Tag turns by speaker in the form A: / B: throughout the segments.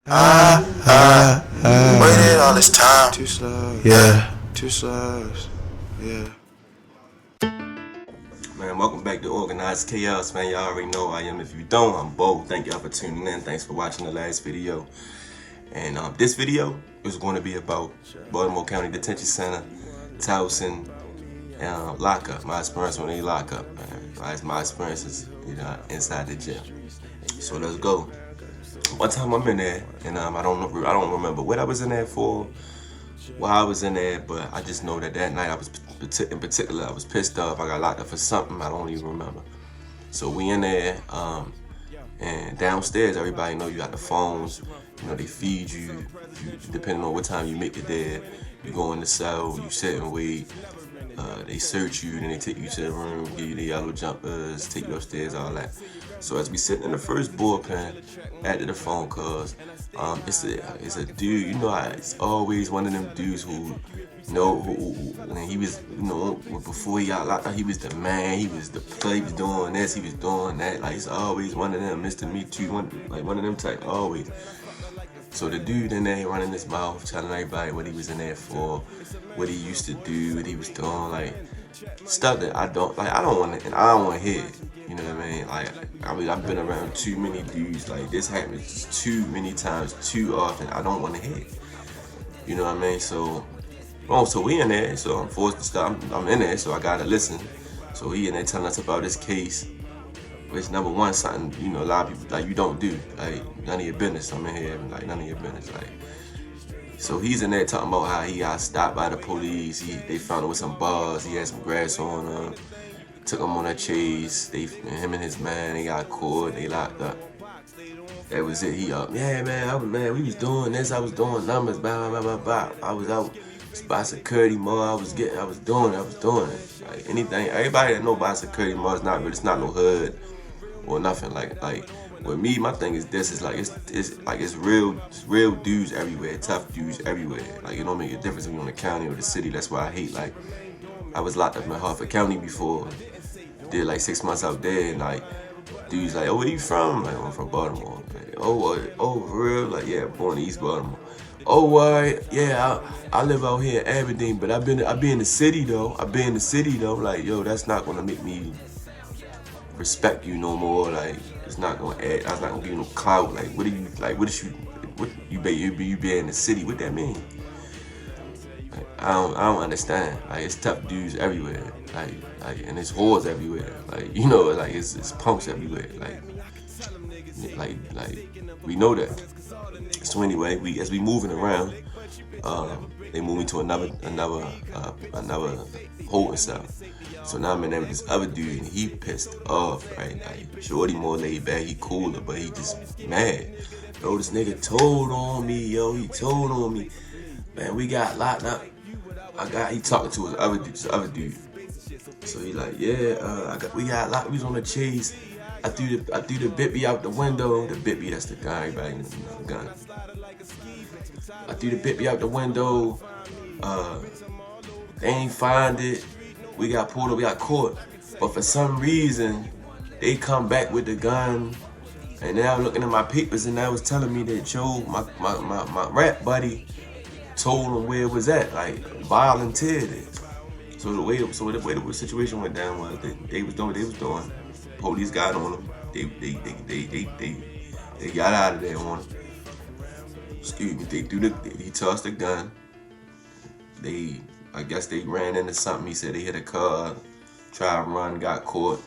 A: Waited all this time.
B: Too slow.
A: Yeah.
B: Too slow. Yeah.
C: Man, welcome back to Organized Kayos, man. Y'all already know who I am. If you don't, I'm Bo. Thank y'all for tuning in. Thanks for watching the last video. And this video is going to be about Baltimore County Detention Center, Towson, and Lockup. My experience when they lock up, man. My experiences, inside the jail. So let's go. One time I'm in there, and I don't remember what I was in there for, why I was in there, but I just know that night I was in particular I was pissed off. I got locked up for something I don't even remember. So we in there, and downstairs everybody know you got the phones. They feed you. Depending on what time you make it there, you go in the cell, you sit and wait. They search you, then they take you to the room, give you the yellow jumpers, take you upstairs, all that. So as we sit in the first bullpen after the phone calls, it's a dude. It's always one of them dudes who when he was, before he got locked up, he was the man. He was the play. He was doing this. He was doing that. Like, it's always one of them, Mr. Me Too, one of them type, always. So the dude in there running his mouth, telling everybody what he was in there for, what he used to do, what he was doing, like stuff that I don't want to hear. You know what I mean? I've been around too many dudes. Like, this happens too many times, too often. I don't want to hear it. You know what I mean? So we in there. So I'm forced to stop. I'm in there, so I gotta listen. So he in there telling us about this case. Which, number one, something, a lot of people, like, you don't do. Like, none of your business. I'm in here, like, none of your business. Like, so he's in there talking about how he got stopped by the police. They found him with some bars. He had some grass on him. Took him on a chase. Him and his man, they got caught. They locked up. That was it. He up. Yeah, man, we was doing this. I was doing numbers. Blah, blah, blah, blah. I was out by security mall. I was doing it. Like, anything. Everybody that know about security mall, it's not no hood or nothing. Like with me, my thing is this. It's real dudes everywhere, tough dudes everywhere. Like, it don't make a difference if you're in the county or the city. That's why I hate, like, I was locked up in Hartford County before. Did like 6 months out there, and like, dudes like, oh, where you from? Like, I'm from Baltimore. Like, oh, for real? Like, yeah, born in East Baltimore. Oh, yeah, I live out here in Aberdeen, but I be in the city though. Like, yo, that's not gonna make me respect you no more. Like, it's not gonna add. I was not gonna give you no clout. Like, what you be in the city? What that mean? Like, I don't understand. Like, it's tough dudes everywhere. Like, and it's whores everywhere. Like, like, it's punks everywhere. Like, we know that. So anyway, as we moving around, they move me to another holding cell. So now I'm in there with this other dude, and he pissed off, right? Like, shorty more laid back, he cooler, but he just mad. Yo, this nigga told on me, he told on me. Man, we got locked up. He talking to his other dude. So he like, yeah, we got locked. We was on the chase. I threw the bippy out the window. The bippy, that's the guy, everybody knows the gun. I threw the bippy out the window. They ain't find it. We got pulled up, we got caught. But for some reason, they come back with the gun. And now I'm looking at my papers, and that was telling me that Joe, my rap buddy, told him where it was at, like, volunteered it. So the way the situation went down was they was doing what they was doing. Police got on them. They got out of there on him. Excuse me. He tossed the gun. I guess they ran into something. He said they hit a car, tried to run, got caught,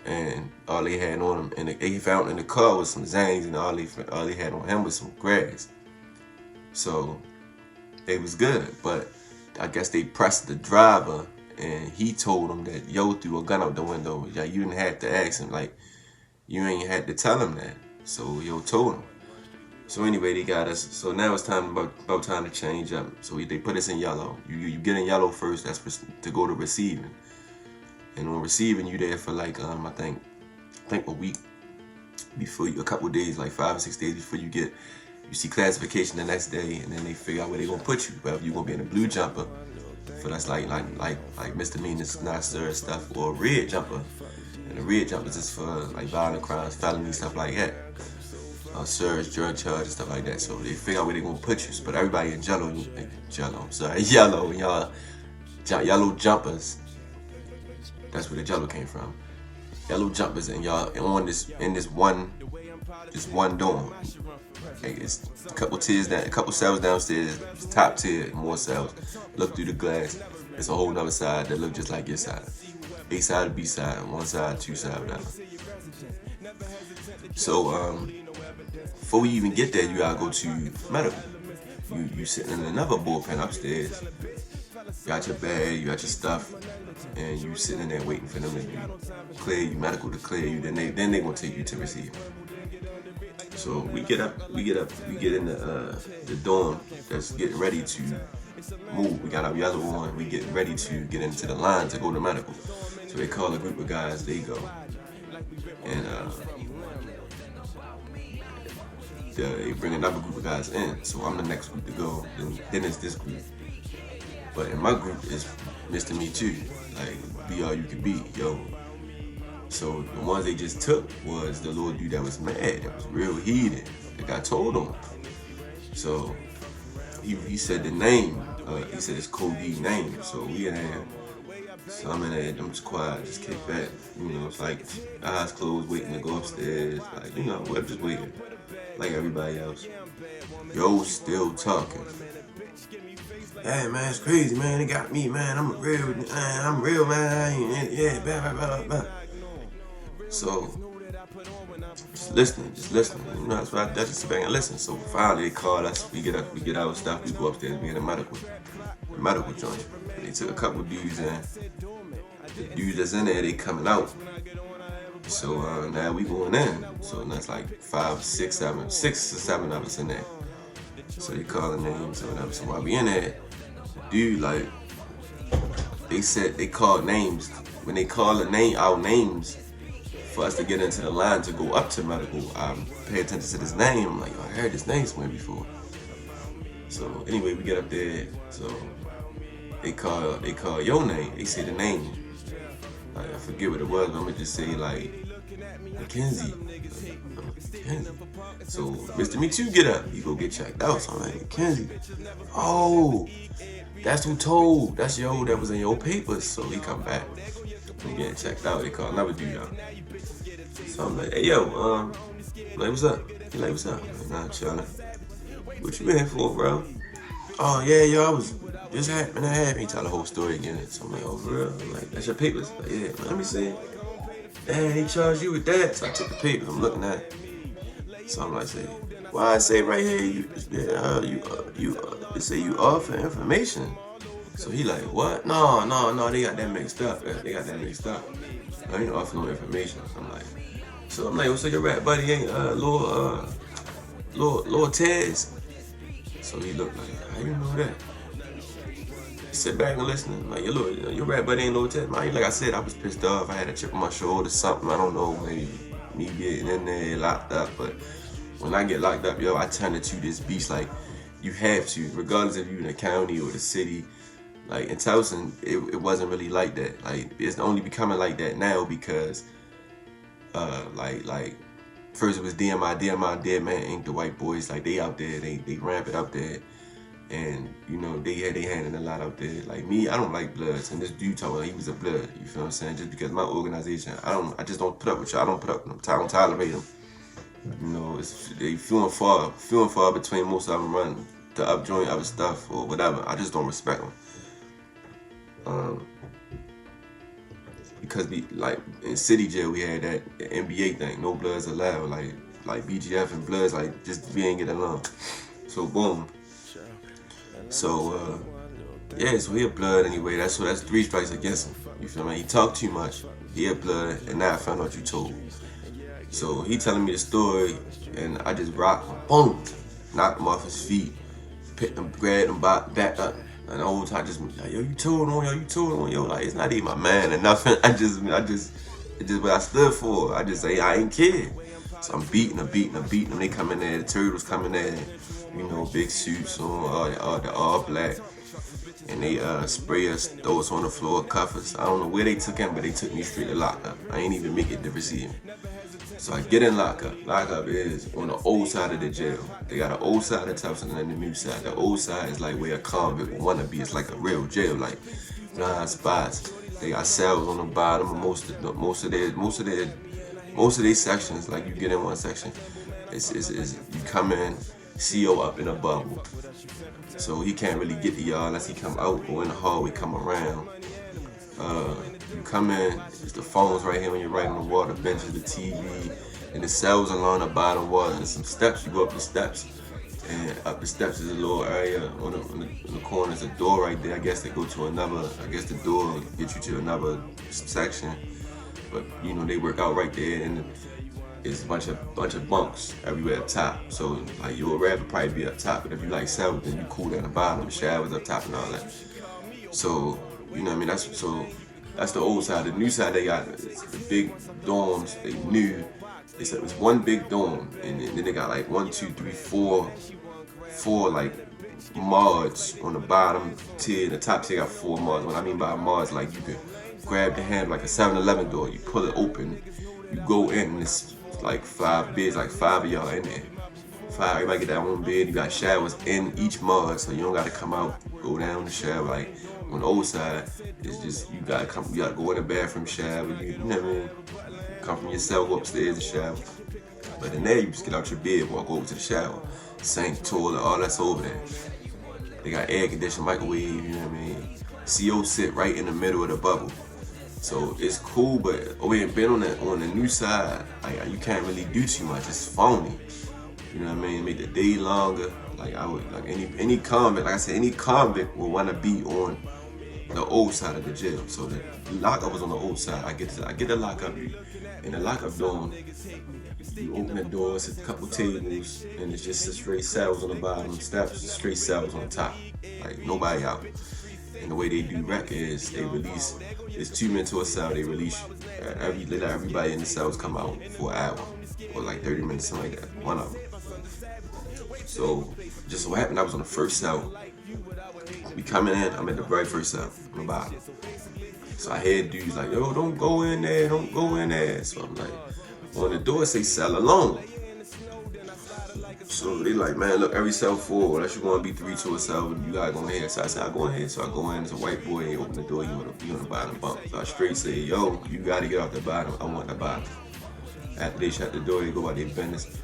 C: and all they had on them, and they found in the car was some zangs, and all they had on him was some grass. So they was good, but I guess they pressed the driver, and he told him that yo threw a gun out the window. Yeah, you didn't have to ask him, like, you ain't had to tell him that. So yo told him. So anyway, they got us. So now it's about time to change up. So they put us in yellow. You get in yellow first. That's to go to receiving. And on receiving, you there for like I think a week before a couple of days, like 5 or 6 days before you see classification the next day, and then they figure out where they gonna put you. Whether you gonna be in a blue jumper, for that's like misdemeanors, not serious stuff, or a red jumper. And the red jumpers is for like violent crimes, felony, stuff like that. surge, drug charge, and stuff like that. So they figure out where they gonna put you. But everybody in yellow, yellow, yellow jumpers. That's where the jello came from. Yellow jumpers, and y'all on this one dorm. Like it's a couple tiers down, a couple cells downstairs, top tier, more cells. Look through the glass. It's a whole nother side that look just like your side. A side and B side, one side, two side, whatever. So before you even get there, you gotta go to medical. You sitting in another bullpen upstairs. You got your bag, you got your stuff, and you sitting in there waiting for them to clear you, medical to clear you. Then they gonna take you to receive. So we get in the dorm that's getting ready to move. We got our yellow on. We getting ready to get into the line to go to medical. So they call a group of guys. They go, and they bring another group of guys in. So I'm the next group to go. Then it's this group. But in my group is Mr. Me Too, like be all you can be, yo. So the ones they just took was the little dude that was mad, that was real heated, that got told on. So he said the name, he said his code D name. So we in there, so I'm in there, I'm just quiet, just kick back, you know, it's like eyes closed, waiting to go upstairs, like, you know, we're just waiting, like everybody else. Yo, still talking. Hey man, it's crazy, man. It got me, man. I'm real, man. Yeah, blah. So, just listening. You know, that's why I just sit back and listen. So finally they called us. We get our stuff. We go upstairs. We get a medical joint. And they took a couple dudes in. The dudes that's in there, they coming out. So now we going in. So that's like 6 or 7 of us in there. So they calling names or whatever. So while we in there, dude, like, they said they called names. When they call our names for us to get into the line to go up to medical, I pay attention to this name. I'm like, I heard this name somewhere before. So anyway, we get up there. So they call your name. They say the name. Like, I forget what it was, but I'm gonna just say like Mackenzie. So Mr. Me Too get up. He go get checked out. So I'm like, Mackenzie. Oh, that's who told. That's yo that was in your papers. So he come back. We getting checked out. They call another dude out. So I'm like, hey yo, like what's up? He like, what's up? I'm like, nah, chillin'. What you been here for, bro? Oh yeah, yo, I was just happened. He tell the whole story again. So I'm like, oh for real? I'm like, that's your papers? Like, yeah, man, let me see. Damn, he charged you with that. So I took the papers. I'm looking at it. So I'm like, say, why I say right here, they say you offer information. So he like, what? No, they got that mixed up. I ain't offer no information. I'm like, well, so your rap buddy ain't Lil Tez? So he looked like, how you know that? He sit back and listening. Like, your rap buddy ain't Lil Tez. Like I said, I was pissed off. I had a chip on my shoulder or something. I don't know, maybe me getting in there locked up. But when I get locked up, yo, I turn into this beast. Like, you have to, regardless if you're in the county or the city. Like in Towson, it wasn't really like that. Like, it's only becoming like that now because, like first it was DMI, Dead Man Inc. The white boys, like they out there, they ramp it up there, and you know they handling a lot out there. Like me, I don't like Bloods, and this dude told me he was a Blood. You feel what I'm saying? Just because my organization, I just don't put up with y'all. I don't put up with them. I don't tolerate them. You know, they few and far between. Most of them run to upjoin other stuff or whatever. I just don't respect them. Because like in city jail we had that NBA thing, no Bloods allowed, like BGF and Bloods, like just we ain't get along. So boom. So yeah, so he a Blood anyway. That's 3 strikes against him. You feel me? He talked too much. He a Blood, and now I found out you told. So he telling me the story, and I just rocked him. Boom, knocked him off his feet, picked him, grabbed him back up. And the whole time I just like, yo, you told on, yo, like it's not even my man or nothing. I just what I stood for. I just say I ain't kid. So I'm beating them. They come in there, the turtles come in there, you know, big suits on, all black. And they spray us, throw us on the floor, cuff us. I don't know where they took him, but they took me straight to lockup. I ain't even make it to receive him. So I get in lockup. Lockup is on the old side of the jail. They got an old side of Towson and the new side. The old side is like where a convict would wanna be. It's like a real jail, like blind spots. They got cells on the bottom of most of their sections. Like you get in one section, it's you come in, CO up in a bubble. So he can't really get to y'all unless he come out or in the hallway, come around. You come in, it's the phones right here when you're right on the wall, the benches, the TV, and the cells along the bottom wall, and some steps. You go up the steps, and up the steps is a little area on the corner. There's a door right there. I guess they go to another. I guess the door gets you to another section, but you know they work out right there, and it's a bunch of bunks everywhere up top. So like you would rather probably be up top, but if you like cells, then you cool down the bottom. The showers up top and all that. So you know what I mean? That's the old side. The new side, they got the big dorms. They new. They said it was one big dorm, and then they got like 1, 2, 3, 4 like mods on the bottom tier. The top tier got 4 mods. What I mean by mods, like you can grab the hand like a 7-Eleven door. You pull it open, you go in, and it's like 5 beds, like 5 of y'all in there. 5, everybody get their own bed. You got showers in each mod, so you don't gotta come out, go down the shower. Like on the old side, it's just you gotta go in the bathroom, shower. You know what I mean? Come from your cell, go upstairs and shower. But in there, you just get out your bed, walk over to the shower, sink, toilet, all that's over there. They got air conditioning, microwave. You know what I mean? CO sit right in the middle of the bubble. So it's cool, but we ain't been on the new side. Like, you can't really do too much. It's phony. You know what I mean? Make the day longer. Like I would, like any convict, like I said, any convict will want to be on the old side of the jail. So the lockup was on the old side. I get the lockup. In the lockup dorm, you open the door, it's a couple tables, and it's just straight cells on the bottom, steps, straight cells on the top. Like nobody out. And the way they do rec is they release, it's 2 men to a cell, they release, they let everybody in the cells come out for an hour, or like 30 minutes, something like that, one of them. So, just so happened I was on the first cell. We coming in, I'm at the very first cell, on the bottom. So I hear dudes like, yo, don't go in there, don't go in there. So I'm like, on the door say cell alone. So they like, man, look, every cell full, unless you want to be 3 to a cell, you gotta go in here. So I said, I'll go in here. So I go in, there's a white boy, he open the door, you on the bottom bunk. So I straight say, yo, you gotta get off the bottom, I want the bottom. After they shut the door, they go about their business.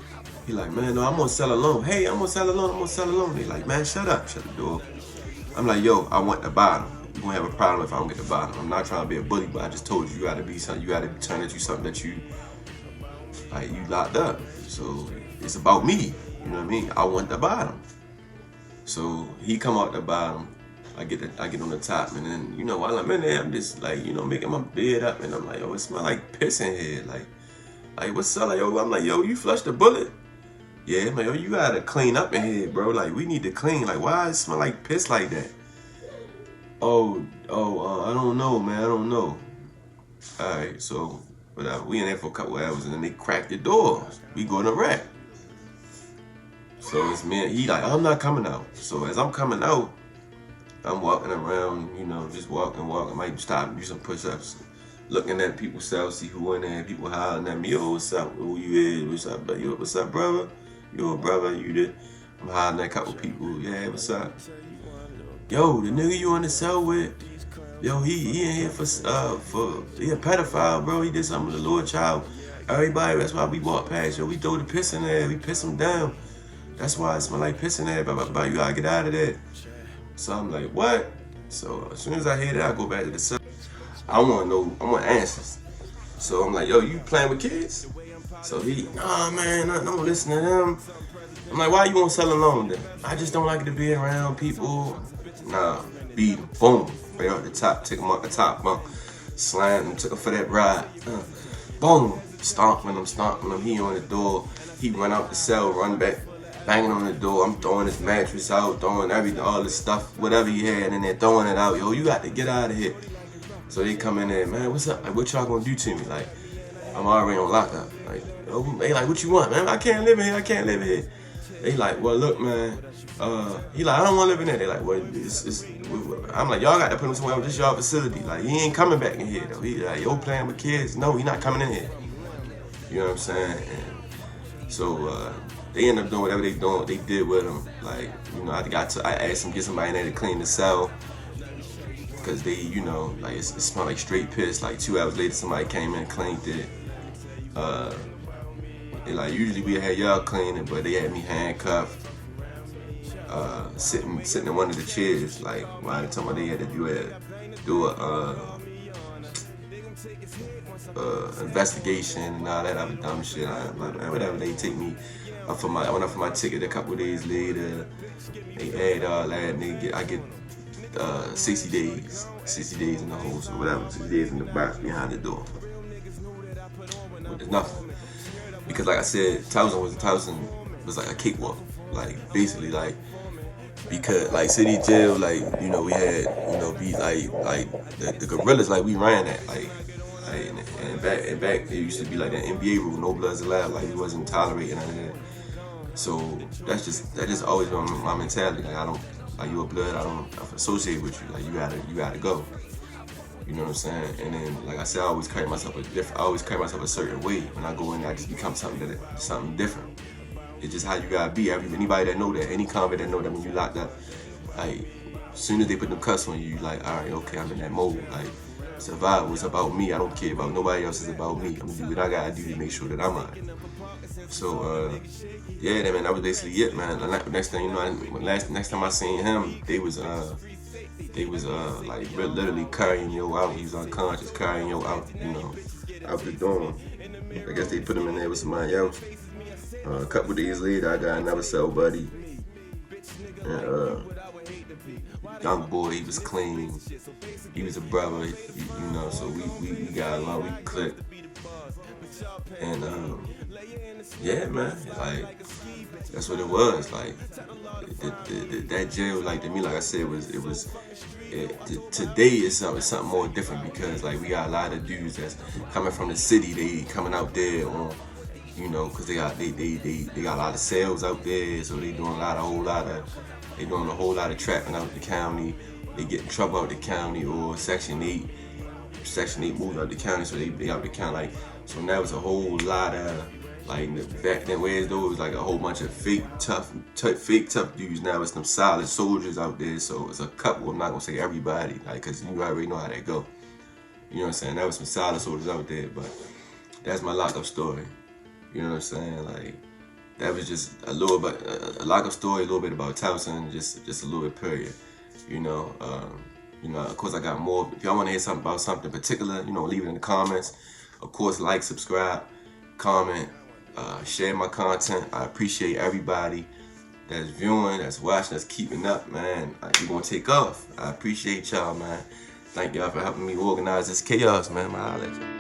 C: He like, man, no, I'm on cell alone. Hey, I'm on cell alone, I'm on cell alone. They like, man, shut up, shut the door. I'm like, yo, I want the bottom. You're gonna have a problem if I don't get the bottom. I'm not trying to be a bully, but I just told you gotta be something, you gotta turn into something that you locked up. So it's about me, you know what I mean? I want the bottom. So he come out the bottom, I get on the top, and then, you know, while I'm in there, I'm just like, you know, making my bed up, and I'm like, yo, it smell like piss in here. Like what's up? Like, yo, I'm like, yo, you flushed the bullet? Yeah, I'm like, yo, you gotta clean up in here, bro. Like, we need to clean. Like, why does it smell like piss like that? I don't know, man, I don't know. Alright, so, we in there for a couple hours, and then they crack the door. We go to rec. So it's me, he like, I'm not coming out. So as I'm coming out, I'm walking around, you know, just walking. I might stop and do some push-ups. Looking at people's cells, see who in there, people hollering at me, yo, what's up, who you is, what's up, yo, what's up, brother? Yo, brother, you did? I'm hollering at a couple people, yeah, what's up? Yo, the nigga you on the cell with, yo, he in here for he a pedophile, bro. He did something with a little child. Everybody, that's why we walk past, yo, we throw the piss in there, we piss him down. That's why it smell like piss in there, blah, blah, blah, you gotta get out of there. So I'm like, what? So as soon as I hear that, I go back to the cell. I want answers. So I'm like, yo, you playing with kids? So he, nah, man, don't listen to them. I'm like, why you on cell alone then? I just don't like to be around people. Nah, beat him, boom, right off the top, take him off the top bunk, slammed him, took him for that ride. Boom, stomping him, he on the door, he run out the cell, run back, banging on the door, I'm throwing his mattress out, throwing everything, all this stuff, whatever he had in there, throwing it out, yo, you got to get out of here. So they come in there, man, what's up, like, what y'all gonna do to me? Like, I'm already on lockup. Like, yo, they like, what you want, man? I can't live in here, They like, well, look, man. He like, I don't want to live in there. They like, well, I'm like, y'all got to put him somewhere. This y'all facility. Like, he ain't coming back in here though. He like, yo, playing with kids. No, he not coming in here. You know what I'm saying? And so they ended up doing whatever they did with him. Like, you know, I asked them to get somebody in there to clean the cell. Because they, you know, like it smelled like straight piss. Like 2 hours later, somebody came in and cleaned it. And like usually we had y'all clean it, but they had me handcuffed, sitting in one of the chairs. Like while they told me they had to do a investigation and all that other dumb shit. Whatever, they take me up for I went up for my ticket a couple of days later. They add all that, and I get 60 days in the hole, so whatever, 60 days in the box behind the door. But there's nothing, because like I said, Towson was like a cakewalk, like basically like, because like city jail, like, you know, we had, you know, be like the gorillas, like we ran that, like and back it used to be like that NBA rule, no bloods allowed, like we wasn't tolerating none of that. So that just always been my mentality. Like I don't, like you a blood, I don't associate with you. Like you gotta go. You know what I'm saying? And then, like I said, I always carry myself a certain way. When I go in, I just become something different. It's just how you gotta be. Anybody that know that, any convict that know that when you locked up, like as soon as they put them cuffs on you, you like, all right, okay, I'm in that mode. Like survival is about me. I don't care about nobody else. It's about me. I'm gonna do what I gotta do to make sure that I'm alright. So yeah, man, that was basically it, man. Next thing you know, next time I seen him, they was like literally carrying yo out. He was unconscious, carrying yo out, you know, out the dorm. I guess they put him in there with somebody else. A couple days later, I got another cell buddy. And young boy, he was clean. He was a brother, you know. So we got along, we clicked. And yeah, man, like that's what it was. Like that jail, like to me, like I said, today is something more different, because like we got a lot of dudes that's coming from the city. They coming out there on, you know, because they got a lot of sales out there, so they doing a whole lot of trapping out the county. They get in trouble out the county, or Section 8 moved out the county, so they out the county. Like, so now it's a whole lot of, like, back then, whereas though it was like a whole bunch of fake tough dudes. Now it's them solid soldiers out there. So it's a couple. I'm not gonna say everybody, like, cause you already know how that go. You know what I'm saying? That was some solid soldiers out there, but that's my lockup story. You know what I'm saying? Like, that was just a little bit a lockup story, a little bit about Towson, just a little bit period. You know, of course I got more. If y'all want to hear something about something particular, you know, leave it in the comments. Of course, like, subscribe, comment, share my content. I appreciate everybody that's viewing, that's watching, that's keeping up, man. We're gonna take off. I appreciate y'all, man. Thank y'all for helping me organize this chaos, man. I'll let you.